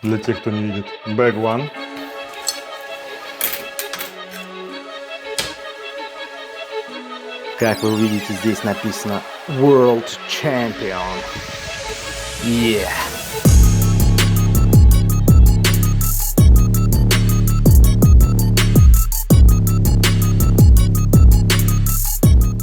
Для тех, кто не видит. Bag One. Как вы увидите, здесь написано World Champion. Yeah.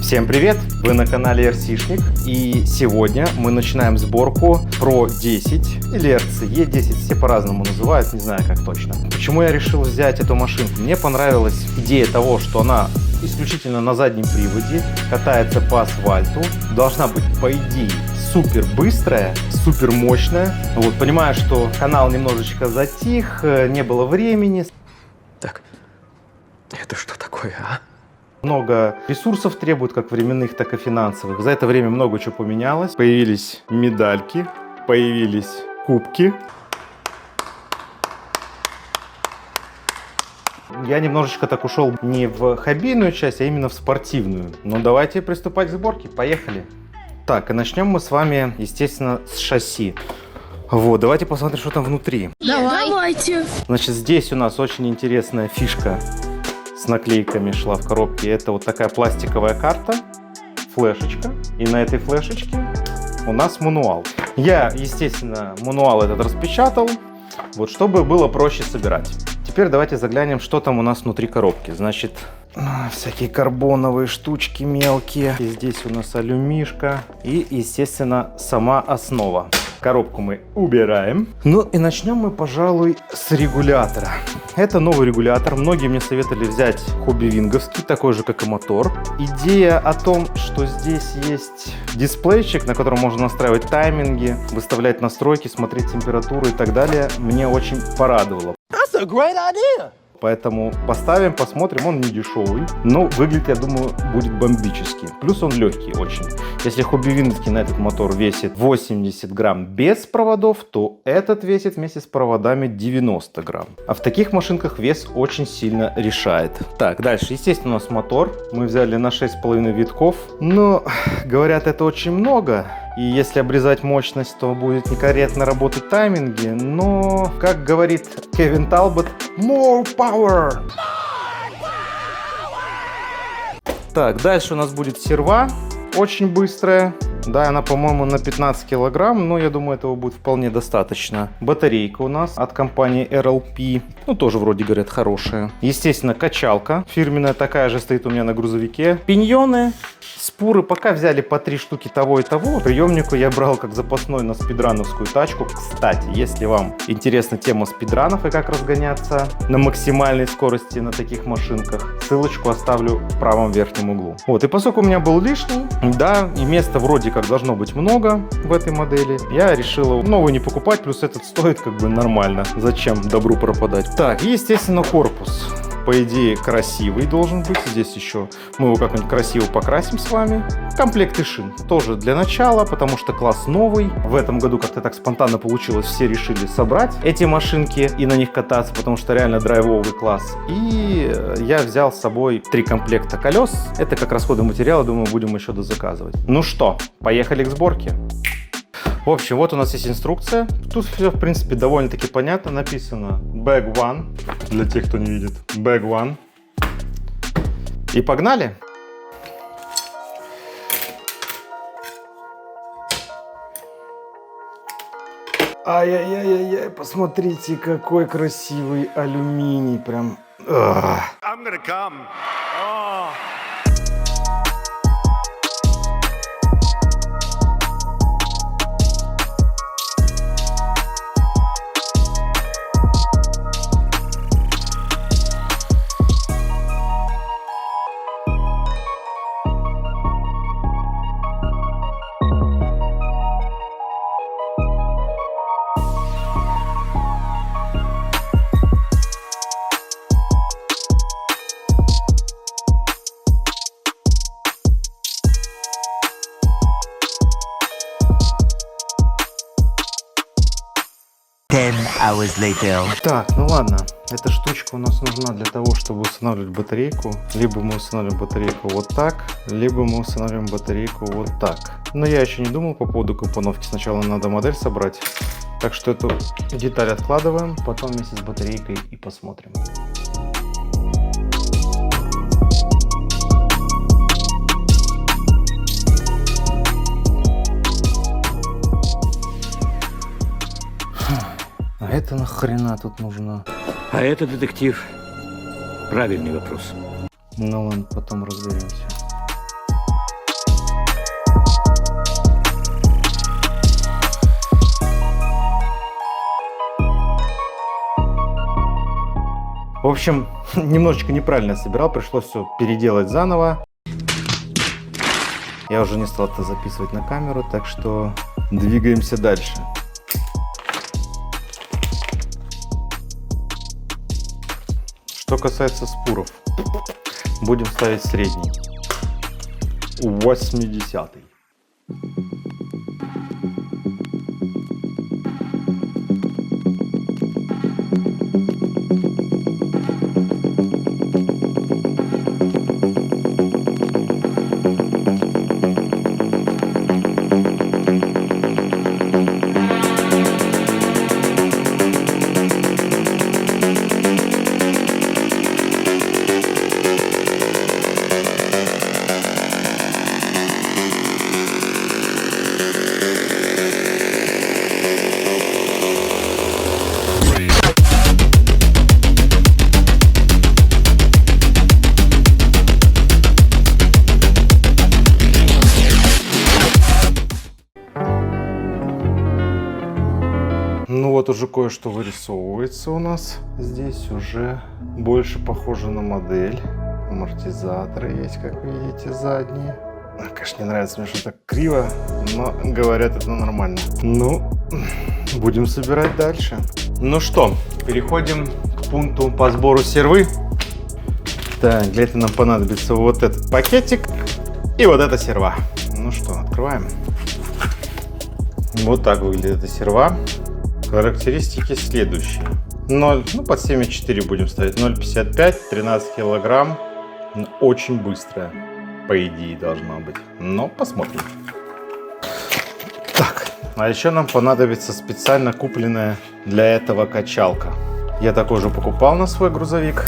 Всем привет! Вы на канале RC-шник, и сегодня мы начинаем сборку Pro 10 или RCE 10, все по-разному называют, не знаю как точно. Почему я решил взять эту машинку? Мне понравилась идея того, что она исключительно на заднем приводе, катается по асфальту, должна быть, по идее, супер быстрая, супер мощная. Вот, понимаю, что канал немножечко затих, не было времени. Так, это что такое, а? Много ресурсов требует, как временных, так и финансовых. За это время много чего поменялось. Появились медальки, появились кубки. Я немножечко так ушел не в хоббийную часть, а именно в спортивную. Но давайте приступать к сборке. Поехали. Так, и начнем мы с вами, естественно, с шасси. Вот, давайте посмотрим, что там внутри. Давайте. Значит, здесь у нас очень интересная фишка с наклейками шла в коробке. Это вот такая пластиковая карта, флешечка. И на этой флешечке у нас мануал. Я, естественно, мануал этот распечатал, вот, чтобы было проще собирать. Теперь давайте заглянем, что там у нас внутри коробки. Значит, всякие карбоновые штучки мелкие. И здесь у нас алюмишка. И, естественно, сама основа. Коробку мы убираем. Ну и начнем мы, пожалуй, с регулятора. Это новый регулятор. Многие мне советовали взять хобби-винговский, такой же, как и мотор. Идея о том, что здесь есть дисплейчик, на котором можно настраивать тайминги, выставлять настройки, смотреть температуру и так далее, мне очень порадовало. That's a great idea. Поэтому поставим, посмотрим. Он не дешевый, но выглядит, я думаю, будет бомбически. Плюс он легкий очень. Если хобби-винговский на этот мотор весит 80 грамм без проводов, то этот весит вместе с проводами 90 грамм. А в таких машинках вес очень сильно решает. Так, дальше. Естественно, у нас мотор. Мы взяли на 6,5 витков. Но, говорят, это очень много. И если обрезать мощность, то будет некорректно работать тайминги. Но, как говорит Кевин Талбот, more power! Так, дальше у нас будет серва. Очень быстрая. Да, она, по-моему, на 15 килограмм, но я думаю, этого будет вполне достаточно. Батарейка у нас от компании RLP. Ну, тоже вроде, говорят, хорошая. Естественно, качалка. Фирменная такая же стоит у меня на грузовике. Пиньоны. Спуры пока взяли по 3 штуки того и того. Приемнику я брал как запасной на спидрановскую тачку. Кстати, если вам интересна тема спидранов и как разгоняться на максимальной скорости на таких машинках, ссылочку оставлю в правом верхнем углу. Вот, и поскольку у меня был лишний, да, и места вроде как должно быть много в этой модели, я решил новый не покупать, плюс этот стоит как бы нормально. Зачем добру пропадать? Так, и, естественно, корпус. По идее, красивый должен быть. Здесь еще мы его как-нибудь красиво покрасим с вами. Комплекты шин тоже для начала, потому что класс новый. В этом году как-то так спонтанно получилось, все решили собрать эти машинки и на них кататься, потому что реально драйвовый класс. И я взял с собой 3 комплекта колес. Это как расходы материала, думаю, будем еще дозаказывать. Ну что, поехали к сборке. В общем, вот у нас есть инструкция. Тут все, в принципе, довольно-таки понятно. Написано Bag One. Для тех, кто не видит. Bag One. И погнали! Ай-яй-яй-яй, посмотрите, какой красивый алюминий. Прям... I'm gonna come. Oh. Так, ну ладно. Эта штучка у нас нужна для того, чтобы устанавливать батарейку. Либо мы устанавливаем батарейку вот так, либо мы устанавливаем батарейку вот так. Но я еще не думал по поводу компоновки. Сначала надо модель собрать. Так что эту деталь откладываем, потом вместе с батарейкой и посмотрим. А это нахрена тут нужно? А это, детектив, правильный вопрос. Ну ладно, потом разберемся. В общем, немножечко неправильно собирал, пришлось все переделать заново. Я уже не стал это записывать на камеру, так что двигаемся дальше. Что касается спуров, будем ставить средний. 80-й. Ну вот уже кое-что вырисовывается у нас. Здесь уже больше похоже на модель. Амортизаторы есть, как вы видите, задние. Конечно, не нравится мне, что так криво, но говорят, это нормально. Ну, будем собирать дальше. Ну что, переходим к пункту по сбору сервы. Так, для этого нам понадобится вот этот пакетик и вот эта серва. Ну что, открываем. Вот так выглядит эта серва. Характеристики следующие. 0, ну под 7,4 будем ставить. 0,55, 13 килограмм. Очень быстрая, по идее, должна быть. Но посмотрим. Так, а еще нам понадобится специально купленная для этого качалка. Я такой же покупал на свой грузовик.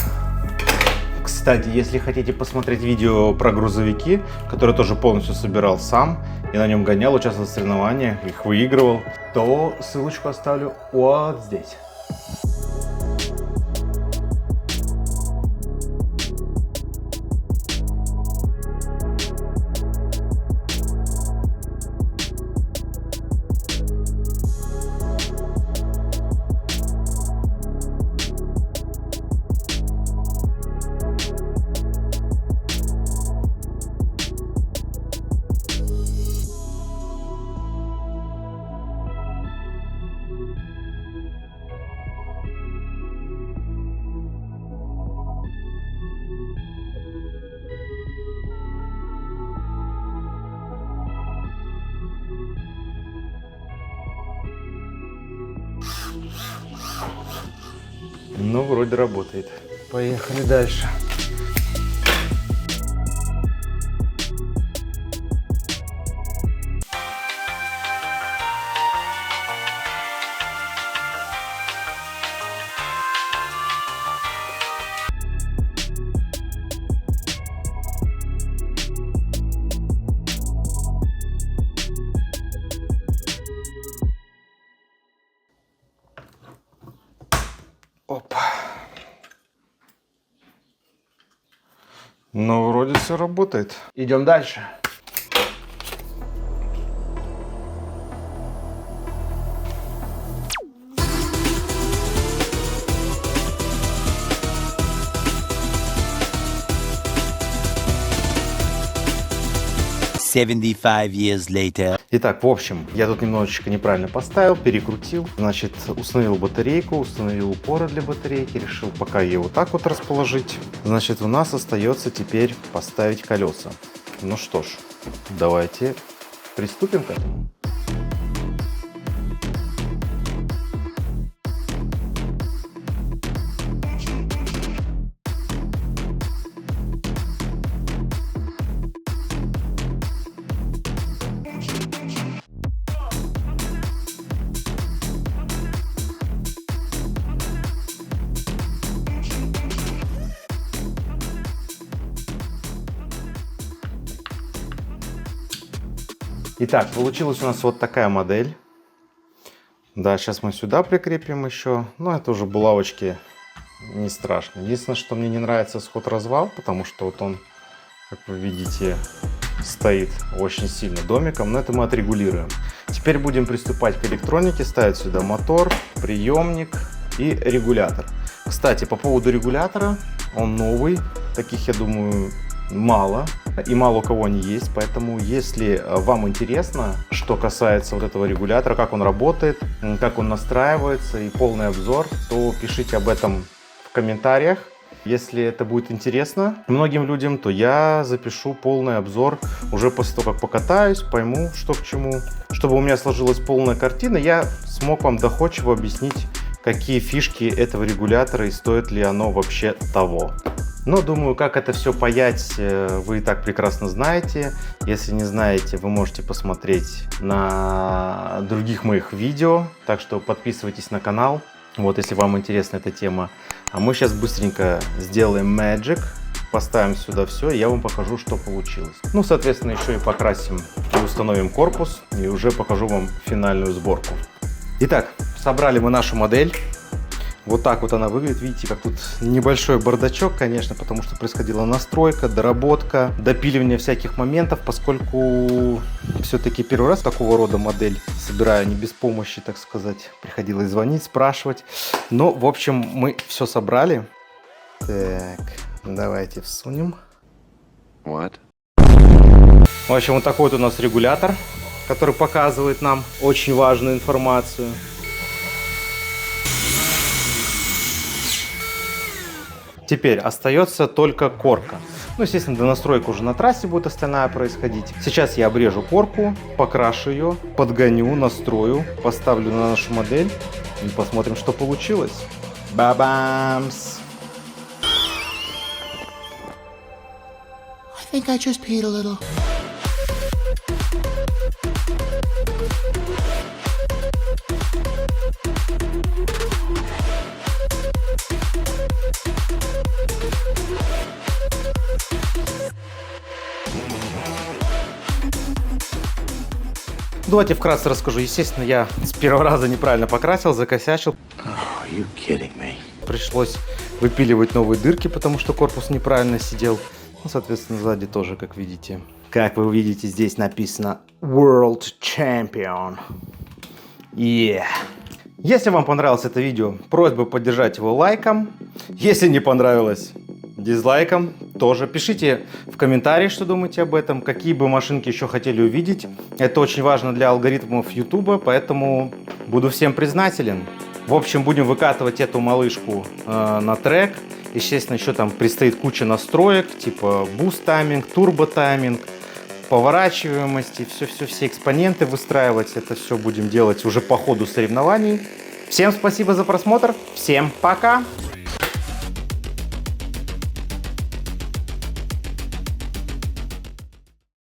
Кстати, если хотите посмотреть видео про грузовики, которые тоже полностью собирал сам, и на нем гонял, участвовал в соревнованиях, их выигрывал, то ссылочку оставлю вот здесь. Ну, вроде работает. Поехали дальше. Опа. Ну, вроде все работает. Идем дальше. Years later. Итак, в общем, я тут немножечко неправильно поставил, перекрутил. Значит, установил батарейку, установил упоры для батарейки, решил пока ее вот так вот расположить. Значит, у нас остается теперь поставить колеса. Ну что ж, давайте приступим к этому. Итак, получилась у нас вот такая модель. Да, сейчас мы сюда прикрепим еще. Но это уже булавочки не страшно. Единственное, что мне не нравится сход-развал, потому что вот он, как вы видите, стоит очень сильно домиком, но это мы отрегулируем. Теперь будем приступать к электронике, ставить сюда мотор, приемник и регулятор. Кстати, по поводу регулятора, он новый, таких, я думаю, мало, и мало у кого они есть, поэтому если вам интересно, что касается вот этого регулятора, как он работает, как он настраивается и полный обзор, то пишите об этом в комментариях. Если это будет интересно многим людям, то я запишу полный обзор уже после того, как покатаюсь, пойму, что к чему. Чтобы у меня сложилась полная картина, я смог вам доходчиво объяснить, какие фишки этого регулятора и стоит ли оно вообще того. Но думаю, как это все паять, вы и так прекрасно знаете. Если не знаете, вы можете посмотреть на других моих видео. Так что подписывайтесь на канал, вот, если вам интересна эта тема. А мы сейчас быстренько сделаем Magic, поставим сюда все, и я вам покажу, что получилось. Ну, соответственно, еще и покрасим и установим корпус, и уже покажу вам финальную сборку. Итак, собрали мы нашу модель. Вот так вот она выглядит. Видите, как тут небольшой бардачок, конечно, потому что происходила настройка, доработка, допиливание всяких моментов, поскольку все-таки первый раз такого рода модель собираю не без помощи, так сказать. Приходилось звонить, спрашивать. Но, в общем, мы все собрали. Так, давайте всунем. What? В общем, вот такой вот у нас регулятор, который показывает нам очень важную информацию. Теперь остается только корка. Ну, естественно, до настроек уже на трассе будет остальная происходить. Сейчас я обрежу корку, покрашу ее, подгоню, настрою, поставлю на нашу модель и посмотрим, что получилось. Ба-бамс! I think I just peed a little. Давайте вкратце расскажу. Естественно, я с первого раза неправильно покрасил, закосячил. Пришлось выпиливать новые дырки, потому что корпус неправильно сидел. Ну, соответственно, сзади тоже, как видите. Как вы видите, здесь написано World Champion. Yeah. Если вам понравилось это видео, просьба поддержать его лайком. Если не понравилось, дизлайком тоже. Пишите в комментарии, что думаете об этом, какие бы машинки еще хотели увидеть. Это очень важно для алгоритмов YouTube, поэтому буду всем признателен. В общем, будем выкатывать эту малышку на трек. Естественно, еще там предстоит куча настроек, типа буст тайминг, турбо тайминг, поворачиваемости, все экспоненты выстраивать. Это все будем делать уже по ходу соревнований. Всем спасибо за просмотр, всем пока!